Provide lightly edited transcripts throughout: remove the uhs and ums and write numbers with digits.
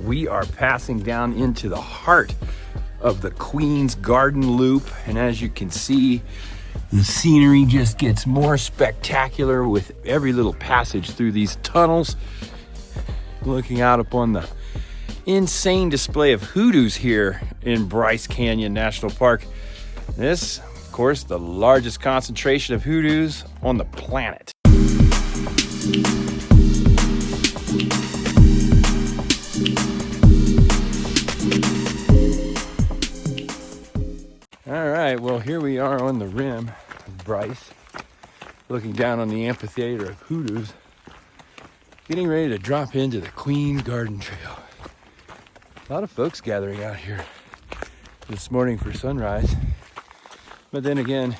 we are passing down into the heart of the Queen's Garden Loop, and as you can see, the scenery just gets more spectacular with every little passage through these tunnels. Looking out upon the insane display of hoodoos here in Bryce Canyon National Park. This, of course, the largest concentration of hoodoos on the planet. All right, well, here we are on the rim of Bryce, looking down on the amphitheater of hoodoos, getting ready to drop into the Queen's Garden Trail. A lot of folks gathering out here this morning for sunrise, but then again,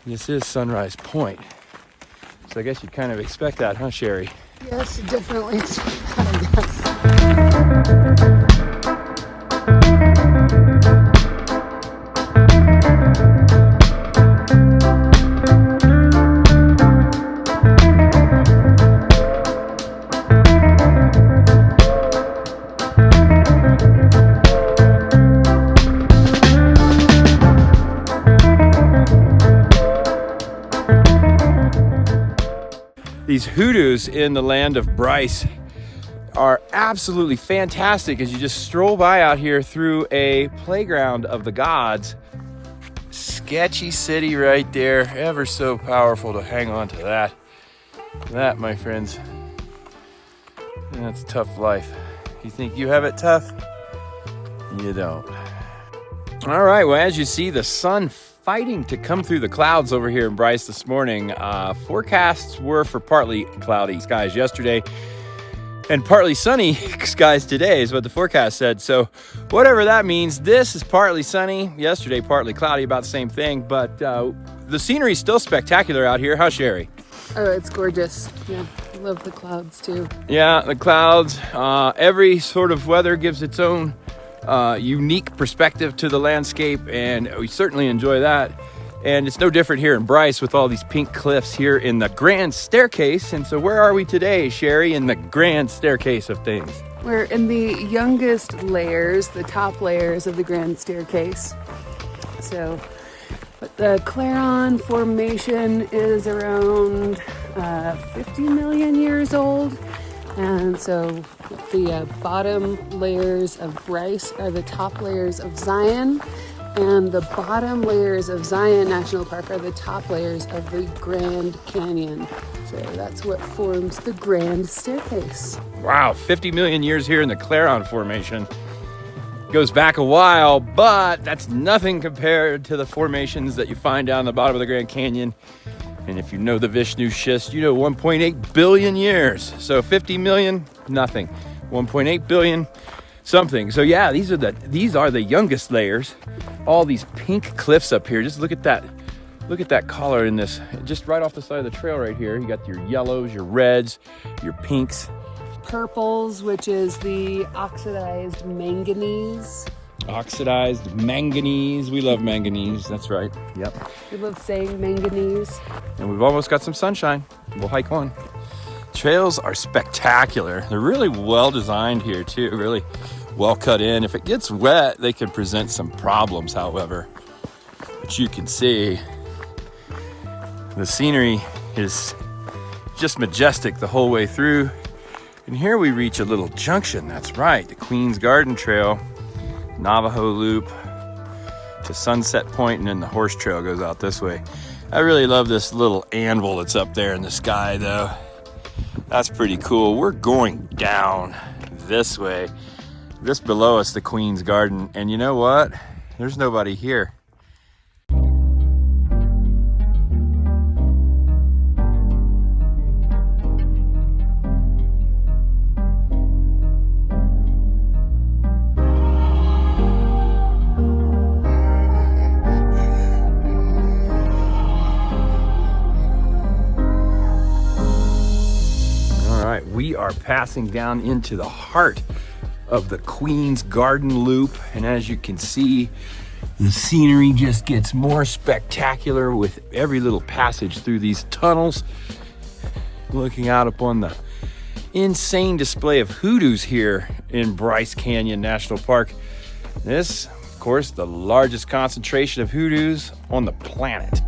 this is Sunrise Point, so I guess you kind of expect that, huh, Sherri? Yes, definitely expect that, I guess. These hoodoos in the land of Bryce are absolutely fantastic as you just stroll by out here through a playground of the gods. Sketchy city right there, ever so powerful to hang on to that. That, my friends, that's tough life. You think you have it tough? You don't. All right, well, as you see, the sun fighting to come through the clouds over here in Bryce this morning. Forecasts were for partly cloudy skies yesterday and partly sunny skies today is what the forecast said. So whatever that means, this is partly sunny, yesterday partly cloudy, about the same thing, but the scenery is still spectacular out here, huh, Sherri? Oh, it's gorgeous. Yeah, I love the clouds too. Yeah, the clouds. Every sort of weather gives its own unique perspective to the landscape, and we certainly enjoy that. And it's no different here in Bryce with all these pink cliffs here in the grand staircase. And so where are we today, Sherri, in the grand staircase of things? We're in the youngest layers, the top layers of the grand staircase. So the Clarion Formation is around 50 million years old. And so the bottom layers of Bryce are the top layers of Zion, and the bottom layers of Zion National Park are the top layers of the Grand Canyon. So that's what forms the Grand Staircase. Wow, 50 million years here in the Clarion Formation. Goes back a while, but that's nothing compared to the formations that you find down the bottom of the Grand Canyon. And if you know the Vishnu schist, you know 1.8 billion years. So 50 million, nothing. 1.8 billion, something. So yeah, these are the youngest layers. All these pink cliffs up here. Just look at that. Look at that color in this. Just right off the side of the trail right here. You got your yellows, your reds, your pinks. Purples, which is the oxidized manganese. Oxidized manganese. We love manganese. That's right. Yep. We love saying manganese. And we've almost got some sunshine. We'll hike on. Trails are spectacular. They're really well designed here too. Really well cut in. If it gets wet, they can present some problems, however. But you can see the scenery is just majestic the whole way through. And here we reach a little junction. That's right. The Queen's Garden Trail, Navajo Loop to Sunset Point, and then the horse trail goes out this way. I really love this little anvil that's up there in the sky though. That's pretty cool. We're going down this way. This below us, the Queen's Garden, and you know what? There's nobody here. We are passing down into the heart of the Queen's Garden Loop, and as you can see, the scenery just gets more spectacular with every little passage through these tunnels. Looking out upon the insane display of hoodoos here in Bryce Canyon National Park. This, of course, the largest concentration of hoodoos on the planet.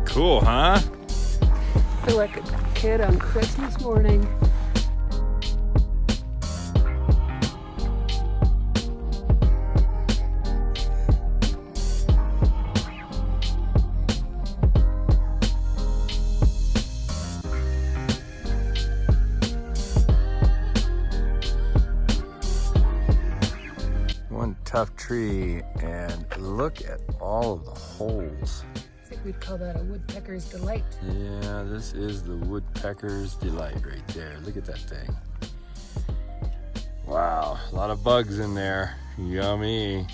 Cool, huh? I feel like a kid on Christmas morning. One tough tree, and look at all of the holes. I think we'd call that a woodpecker's delight. Yeah, this is the woodpecker's delight right there. Look at that thing. Wow, a lot of bugs in there. Yummy.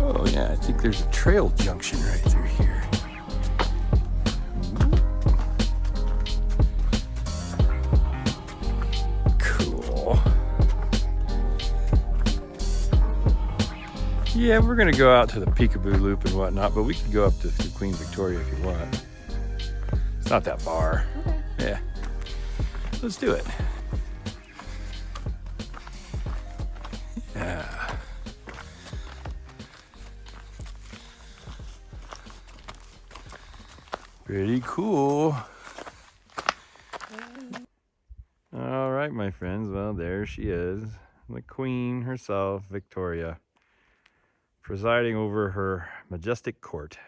Oh yeah, I think there's a trail junction right through here. Cool. Yeah, we're gonna go out to the Peekaboo Loop and whatnot, but we could go up to Queen Victoria if you want. It's not that far. Okay. Yeah. Let's do it. Yeah. Pretty cool. All right, my friends. Well, there she is. The queen herself, Victoria, presiding over her majestic court.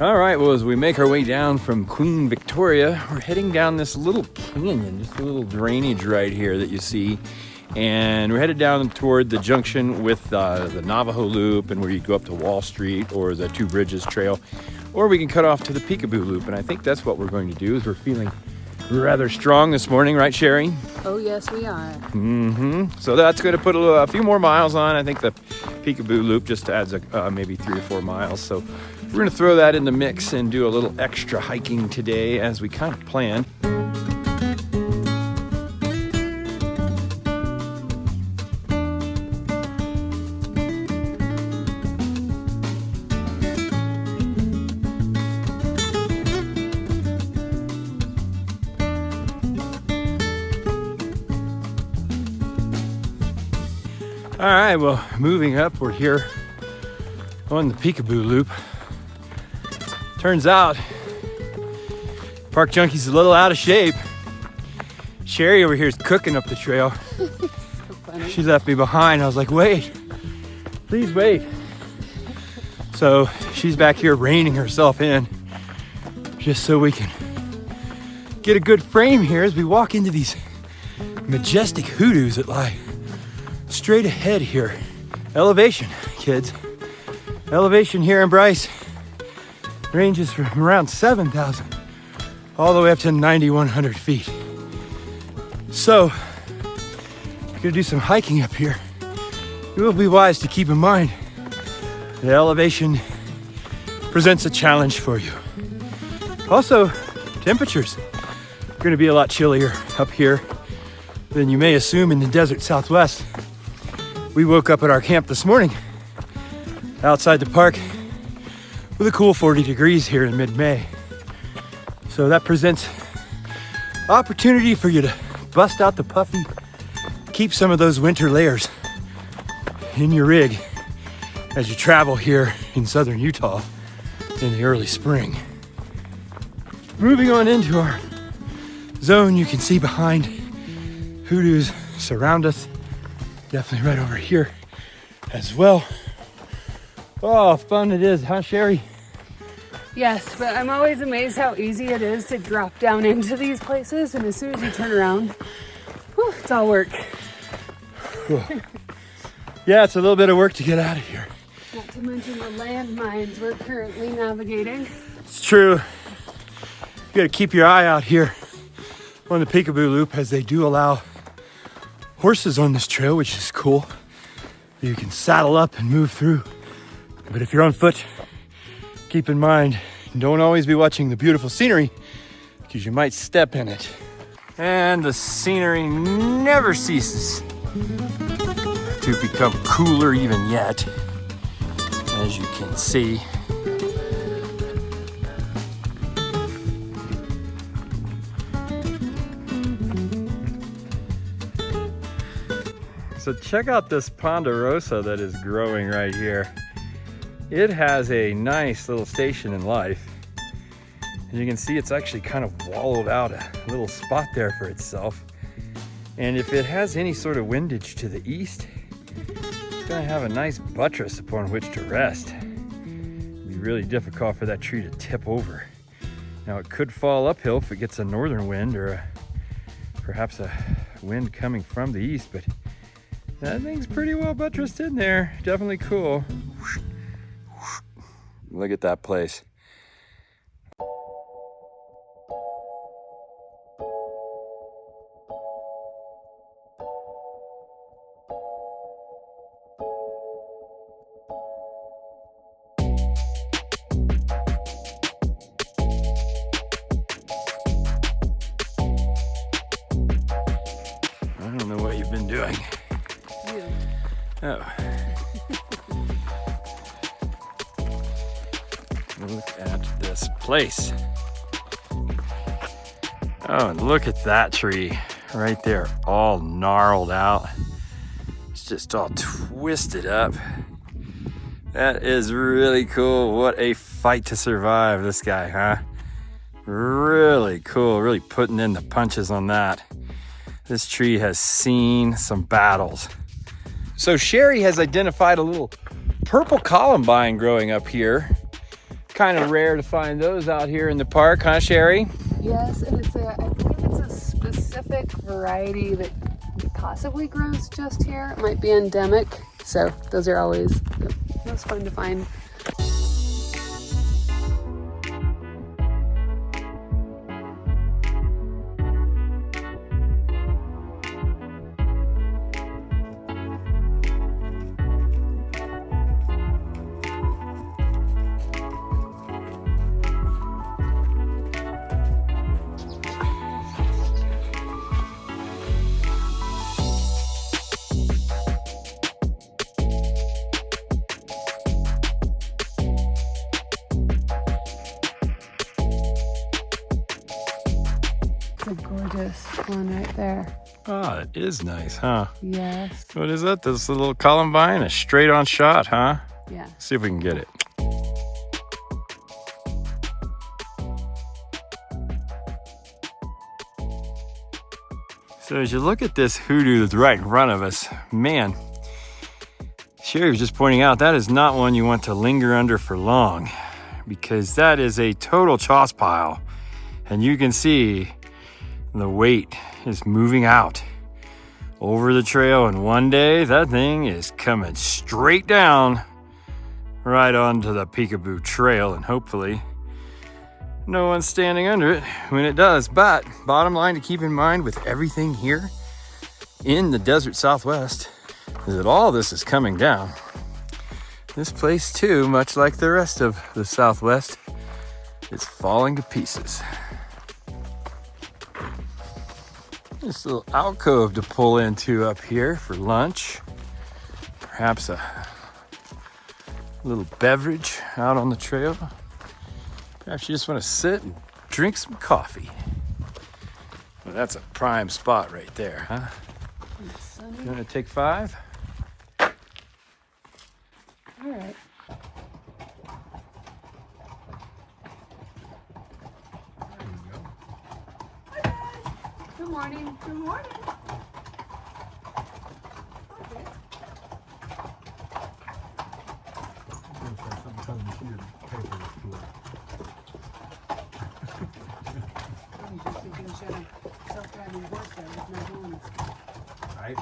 All right, well, as we make our way down from Queen Victoria, we're heading down this little canyon, just a little drainage right here that you see. And we're headed down toward the junction with the Navajo Loop, and where you go up to Wall Street or the Two Bridges Trail, or we can cut off to the Peekaboo Loop. And I think that's what we're going to do, is we're feeling rather strong this morning, right, Sherri? Oh, yes, we are. So that's going to put a few more miles on. I think the Peekaboo Loop just adds maybe 3 or 4 miles. So we're going to throw that in the mix and do a little extra hiking today as we kind of planned. All right, well, moving up, we're here on the Peekaboo Loop. Turns out, Park Junkie's a little out of shape. Sherri over here is cooking up the trail. So funny. She left me behind. I was like, wait, please wait. So she's back here reining herself in just so we can get a good frame here as we walk into these majestic hoodoos that lie straight ahead here. Elevation, kids. Elevation here in Bryce ranges from around 7,000 all the way up to 9,100 feet. So, if you're gonna do some hiking up here, it will be wise to keep in mind the elevation presents a challenge for you. Also, temperatures are gonna be a lot chillier up here than you may assume in the desert Southwest. We woke up at our camp this morning outside the park with a cool 40 degrees here in mid-May. So that presents opportunity for you to bust out the puffy, keep some of those winter layers in your rig as you travel here in southern Utah in the early spring. Moving on into our zone, you can see behind hoodoos surround us. definitely right over here as well. Oh, fun it is, huh, Sherri? Yes, but I'm always amazed how easy it is to drop down into these places, and as soon as you turn around, whew, it's all work. Yeah, it's a little bit of work to get out of here. Not to mention the landmines we're currently navigating. It's true. You gotta keep your eye out here on the Peekaboo Loop, as they do allow horses on this trail, which is cool. You can saddle up and move through. But if you're on foot, keep in mind, don't always be watching the beautiful scenery, because you might step in it. And the scenery never ceases to become cooler even yet, as you can see. So check out this ponderosa that is growing right here. It has a nice little station in life. As you can see, it's actually kind of wallowed out a little spot there for itself. And if it has any sort of windage to the east, it's gonna have a nice buttress upon which to rest. It'd be really difficult for that tree to tip over. Now it could fall uphill if it gets a northern wind, or perhaps a wind coming from the east, but that thing's pretty well buttressed in there. Definitely cool. Look at that place. I don't know what you've been doing. Oh. Look at this place. Oh, and look at that tree right there, all gnarled out. It's just all twisted up. That is really cool. What a fight to survive, this guy, huh? Really cool, really putting in the punches on that. This tree has seen some battles. So Sherri has identified a little purple columbine growing up here. Kind of rare to find those out here in the park, huh, Sherri? Yes, and I believe it's a specific variety that possibly grows just here. It might be endemic, so those are always most fun to find. It's a gorgeous one right there. Oh, it is nice, huh? Yes. What is that? This little columbine? A straight on shot, huh? Yeah. See if we can get it. So as you look at this hoodoo that's right in front of us, man, Sherri was just pointing out that is not one you want to linger under for long, because that is a total choss pile. And you can see the weight is moving out over the trail, and one day that thing is coming straight down right onto the Peekaboo Trail, and hopefully no one's standing under it when it does. But bottom line to keep in mind with everything here in the desert Southwest is that all this is coming down. This place too, much like the rest of the Southwest, is falling to pieces. This little alcove to pull into up here for lunch. Perhaps a little beverage out on the trail. Perhaps you just want to sit and drink some coffee. Well, that's a prime spot right there, huh? You want to take 5? All right. Good morning. Good morning. Okay. Right.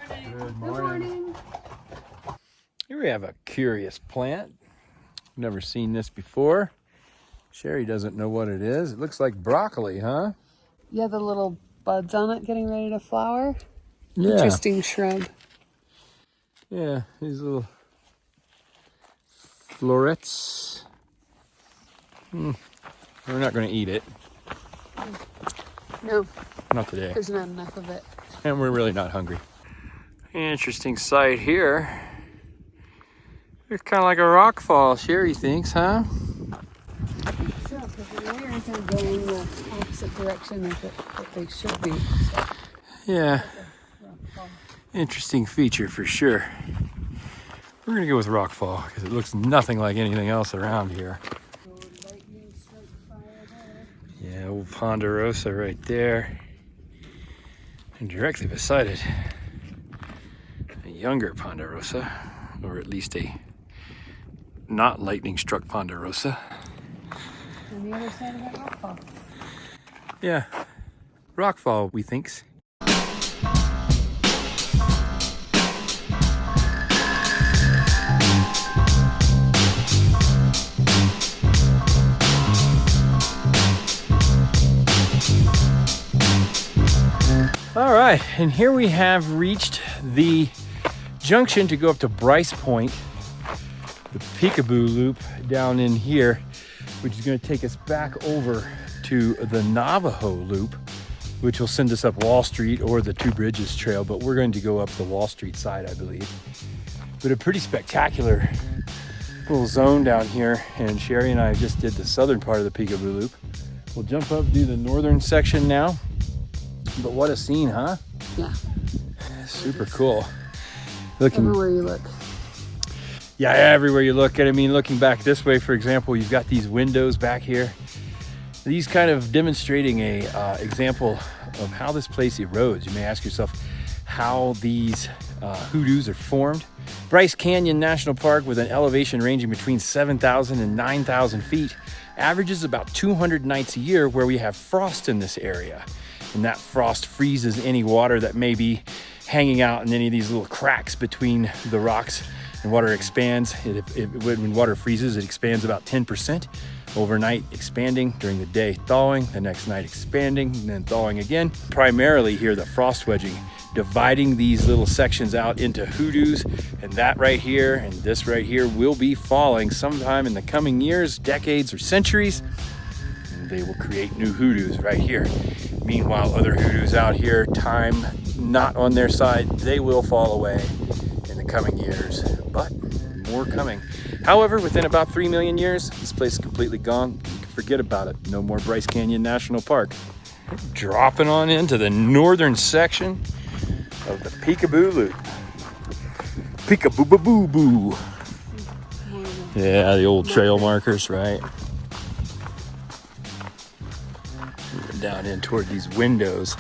Good morning. Here we have a curious plant. Never seen this before. Sherry doesn't know what it is. It looks like broccoli, huh? Yeah, the little buds on it getting ready to flower. Yeah. Interesting shrub. Yeah, these little florets. We're not going to eat it. No, Not today. there's not enough of it. And we're really not hungry. Interesting sight here. It's kind of like a rock fall, Sherry thinks, huh? So, because the layers are going the opposite direction of what they should be. So, Yeah. Interesting feature for sure. We're going to go with rock fall because it looks nothing like anything else around here. Yeah, old ponderosa right there. And directly beside it, a younger ponderosa, or at least a not lightning struck ponderosa. On the other side of that rockfall. Yeah, rockfall, we thinks. All right, and here we have reached the junction to go up to Bryce Point, the Peekaboo Loop down in here, which is going to take us back over to the Navajo Loop, which will send us up Wall Street or the Two Bridges Trail, but we're going to go up the Wall Street side, I believe. But a pretty spectacular little zone down here, and Sherry and I just did the southern part of the Peekaboo Loop. We'll jump up, do the northern section now. But what a scene, huh? Yeah. Super cool. Looking Everywhere you look. Yeah, everywhere you look at it. I mean, looking back this way, for example, you've got these windows back here. These kind of demonstrating a example of how this place erodes. You may ask yourself how these hoodoos are formed. Bryce Canyon National Park, with an elevation ranging between 7,000 and 9,000 feet, averages about 200 nights a year where we have frost in this area. And that frost freezes any water that may be hanging out in any of these little cracks between the rocks, and water expands. When water freezes, it expands about 10%. Overnight expanding, during the day thawing, the next night expanding, and then thawing again. Primarily here, the frost wedging, dividing these little sections out into hoodoos, and that right here and this right here will be falling sometime in the coming years, decades, or centuries. They will create new hoodoos right here. Meanwhile, other hoodoos out here, time not on their side, they will fall away in the coming years, but more coming. However, within about 3 million years, this place is completely gone. You can forget about it. No more Bryce Canyon National Park. Dropping on into the northern section of the Peekaboo Loop. Peekaboo-boo-boo-boo. Yeah, the old trail markers, right? Down in toward these windows.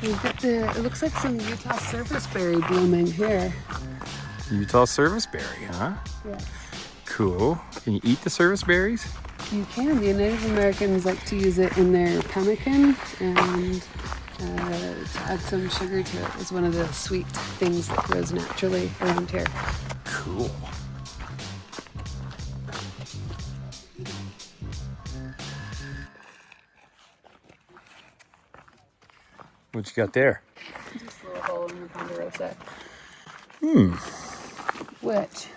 We've got it looks like some Utah serviceberry blooming here. Utah serviceberry, huh? Yeah. Cool. Can you eat the serviceberries? You can. The Native Americans like to use it in their pemmican and to add some sugar to it. It's one of the sweet things that grows naturally around here. Cool. What you got there? Just a little hole in the ponderosa. Which?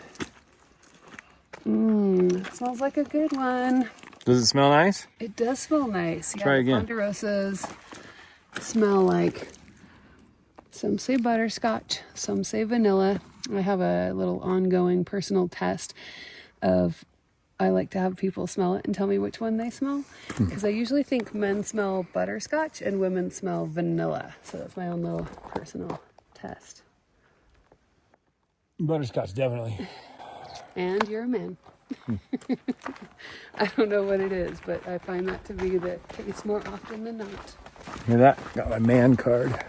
It smells like a good one. Does it smell nice? It does smell nice. Yeah, Try again. Ponderosas smell like, some say butterscotch, some say vanilla. I have a little ongoing personal test of, I like to have people smell it and tell me which one they smell. Because I usually think men smell butterscotch and women smell vanilla. So that's my own little personal test. Butterscotch, definitely. And you're a man. I don't know what it is, but I find that to be the case more often than not. Hear that? Got my man card.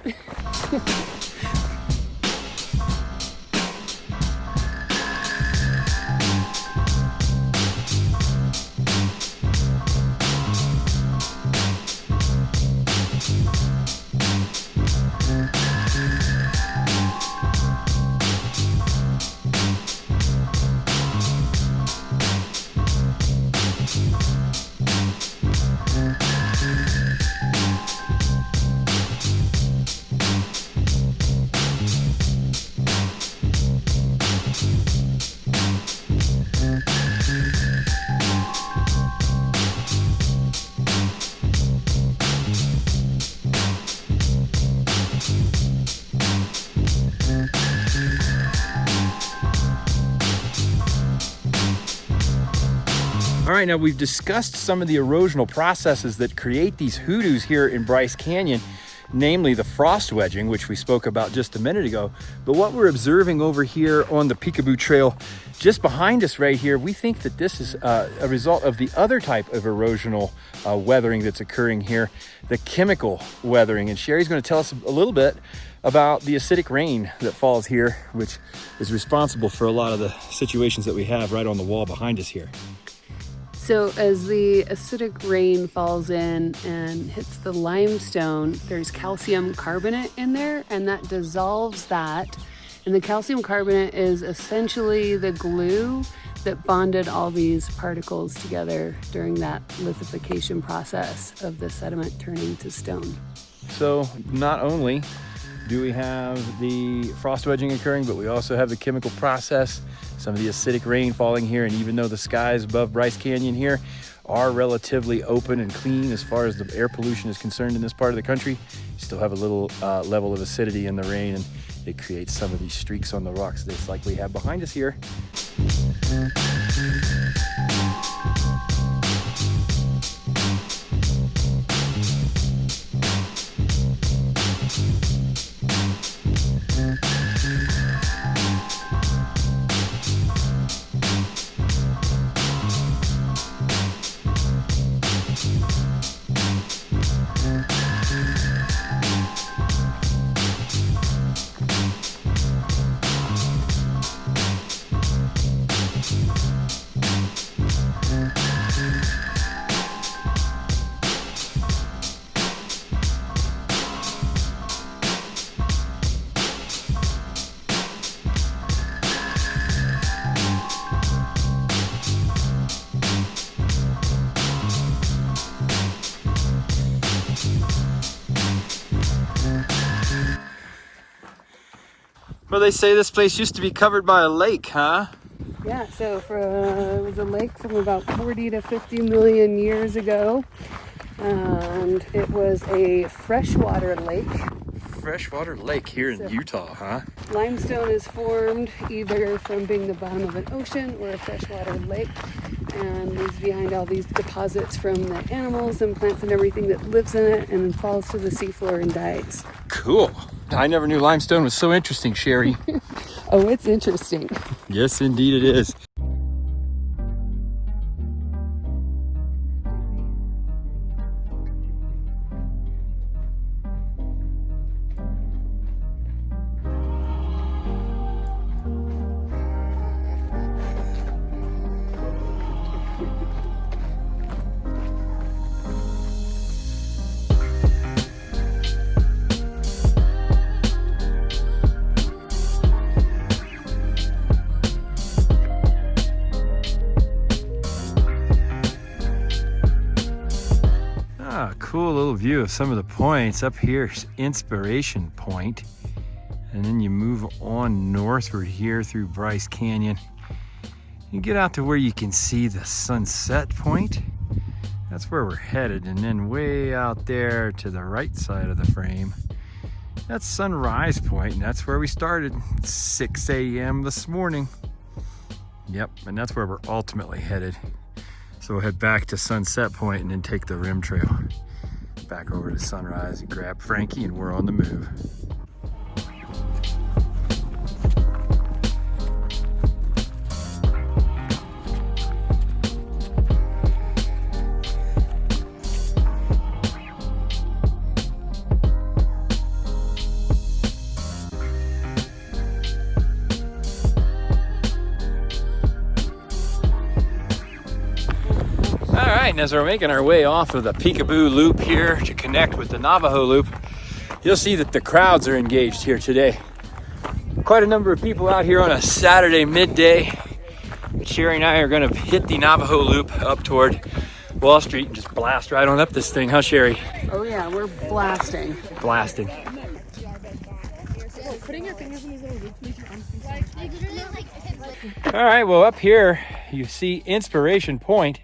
All right, now we've discussed some of the erosional processes that create these hoodoos here in Bryce Canyon, namely the frost wedging, which we spoke about just a minute ago. But what we're observing over here on the Peekaboo Trail, just behind us right here, we think that this is a result of the other type of erosional weathering that's occurring here, the chemical weathering. And Sherri's going to tell us a little bit about the acidic rain that falls here, which is responsible for a lot of the situations that we have right on the wall behind us here. So as the acidic rain falls in and hits the limestone, there's calcium carbonate in there, and that dissolves that. And the calcium carbonate is essentially the glue that bonded all these particles together during that lithification process of the sediment turning to stone. So not only do we have the frost wedging occurring, but we also have the chemical process, some of the acidic rain falling here. And even though the skies above Bryce Canyon here are relatively open and clean as far as the air pollution is concerned in this part of the country, you still have a little level of acidity in the rain, and it creates some of these streaks on the rocks that's like we have behind us here. Well, they say this place used to be covered by a lake, huh? Yeah, so it was a lake from about 40 to 50 million years ago, and it was a freshwater lake. Freshwater lake here in Utah, huh? Limestone is formed either from being the bottom of an ocean or a freshwater lake, and leaves behind all these deposits from the animals and plants and everything that lives in it, and then falls to the seafloor and dies. Cool. I never knew limestone was so interesting, Sherri. Oh, it's interesting. Yes, indeed it is. Cool little view of some of the points. Up here's Inspiration Point, and then you move on northward here through Bryce Canyon. You get out to where you can see the Sunset Point. That's where we're headed, and then way out there to the right side of the frame, that's Sunrise Point, and that's where we started, 6 a.m. this morning. Yep, and that's where we're ultimately headed. So we'll head back to Sunset Point and then take the rim trail back over to Sunrise and grab Frankie, and we're on the move. And as we're making our way off of the Peekaboo Loop here to connect with the Navajo Loop, you'll see that the crowds are engaged here today. Quite a number of people out here on a Saturday midday. Sherri and I are going to hit the Navajo Loop up toward Wall Street and just blast right on up this thing, huh, Sherri? Oh yeah, we're blasting. Blasting. Putting your fingers in these little loops makes your arms All right, well, up here you see Inspiration Point.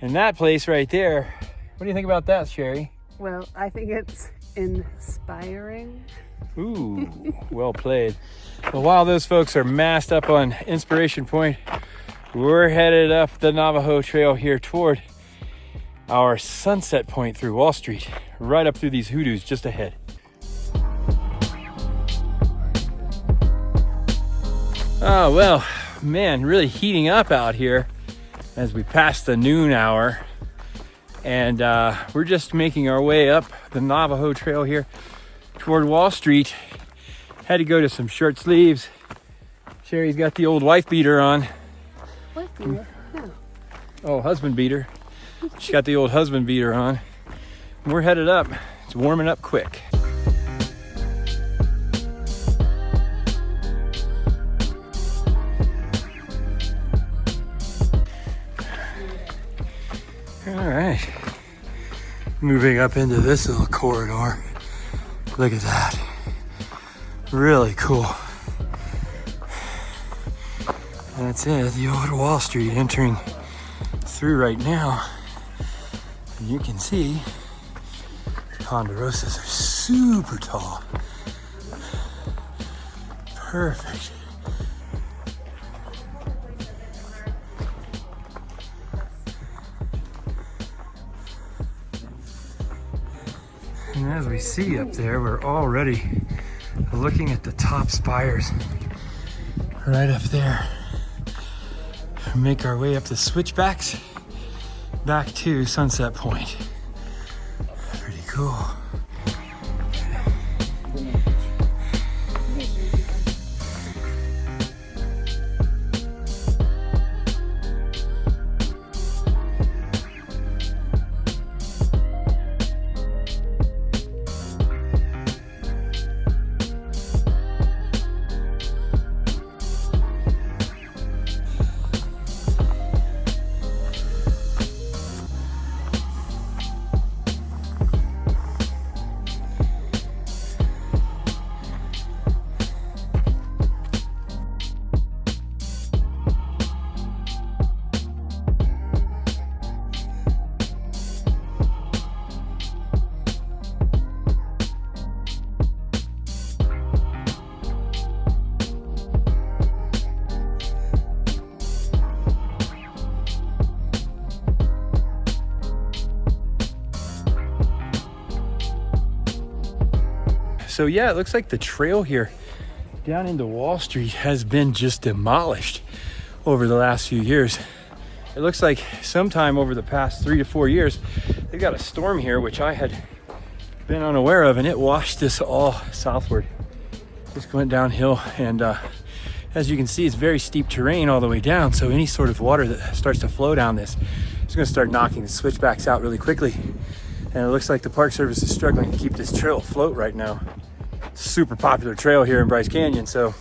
And that place right there, what do you think about that, Sherri? Well, I think it's inspiring. Ooh, well played. Well, while those folks are massed up on Inspiration Point, We're headed up the Navajo Trail here toward our sunset point through Wall Street, right up through these hoodoos just ahead. Oh, well, man, really heating up out here as we pass the noon hour. And we're just making our way up the Navajo Trail here toward Wall Street. Had to go to some short sleeves. Sherry's got the old wife beater on. Wife beater? No. Oh, husband beater. She got the old husband beater on. We're headed up. It's warming up quick. All right, moving up into this little corridor. Look at that, really cool. That's it, the old Wall Street entering through right now. And you can see the ponderosas are super tall. Perfect. And as we see up there, we're already looking at the top spires right up there. Make our way up the switchbacks back to Sunset Point. Pretty cool. So yeah, it looks like the trail here down into Wall Street has been just demolished over the last few years. It looks like sometime over the past 3 to 4 years, they got a storm here, which I had been unaware of, and it washed this all southward. Just went downhill, and as you can see, it's very steep terrain all the way down, so any sort of water that starts to flow down this is going to start knocking the switchbacks out really quickly. And it looks like the Park Service is struggling to keep this trail afloat right now. Super popular trail here in Bryce Canyon, so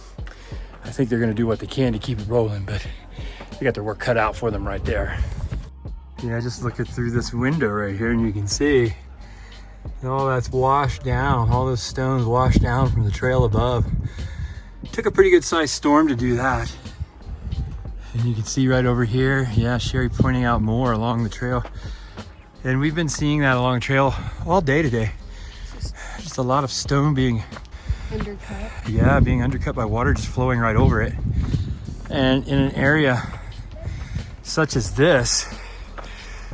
I think they're gonna do what they can to keep it rolling, but they got their work cut out for them right there. Yeah, just looking through this window right here, and you can see all that's washed down, all those stones washed down from the trail above. Took a pretty good sized storm to do that. And you can see right over here, yeah, Sherri pointing out more along the trail. And we've been seeing that along the trail all day today. Just a lot of stone being Undercut. Yeah, being undercut by water just flowing right over it. And in an area such as this,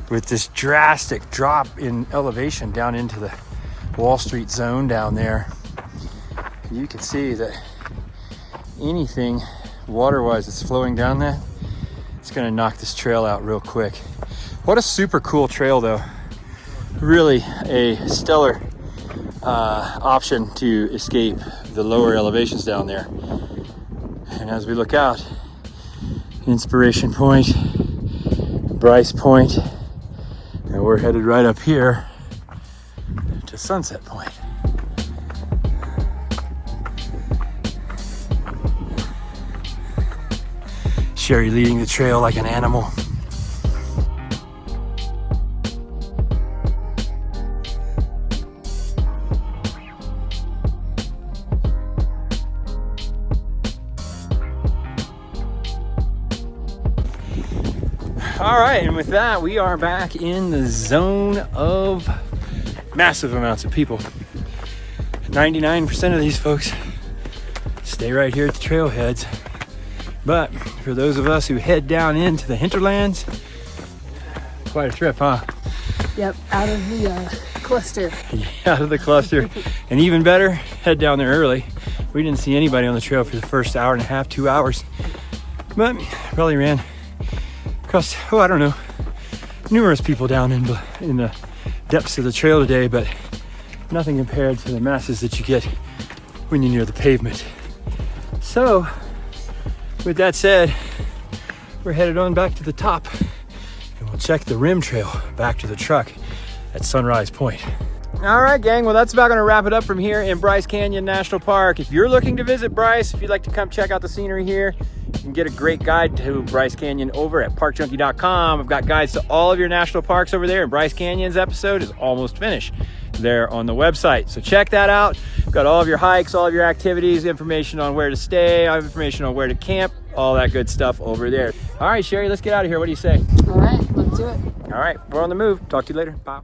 with this drastic drop in elevation down into the Wall Street zone down there, you can see that anything water-wise that's flowing down that, it's gonna knock this trail out real quick. What a super cool trail though. Really a stellar option to escape the lower elevations down there. And as we look out, Inspiration Point, Bryce Point, and we're headed right up here to Sunset Point. Sherri leading the trail like an animal. All right, and with that, we are back in the zone of massive amounts of people. 99% of these folks stay right here at the trailheads. But for those of us who head down into the hinterlands, quite a trip, huh? Yep, out of the cluster. Out of the cluster. And even better, head down there early. We didn't see anybody on the trail for the first hour and a half, 2 hours. But probably ran across, I don't know, numerous people down in the depths of the trail today, but nothing compared to the masses that you get when you're near the pavement. So, with that said, we're headed on back to the top and we'll check the rim trail back to the truck at Sunrise Point. All right, gang. Well, that's about going to wrap it up from here in Bryce Canyon National Park. If you're looking to visit Bryce, if you'd like to come check out the scenery here, you can get a great guide to Bryce Canyon over at parkjunkie.com. I've got guides to all of your national parks over there, and Bryce Canyon's episode is almost finished there on the website. So check that out. We've got all of your hikes, all of your activities, information on where to stay, information on where to camp, all that good stuff over there. All right, Sherri, let's get out of here. What do you say? All right, let's do it. All right, we're on the move. Talk to you later. Bye.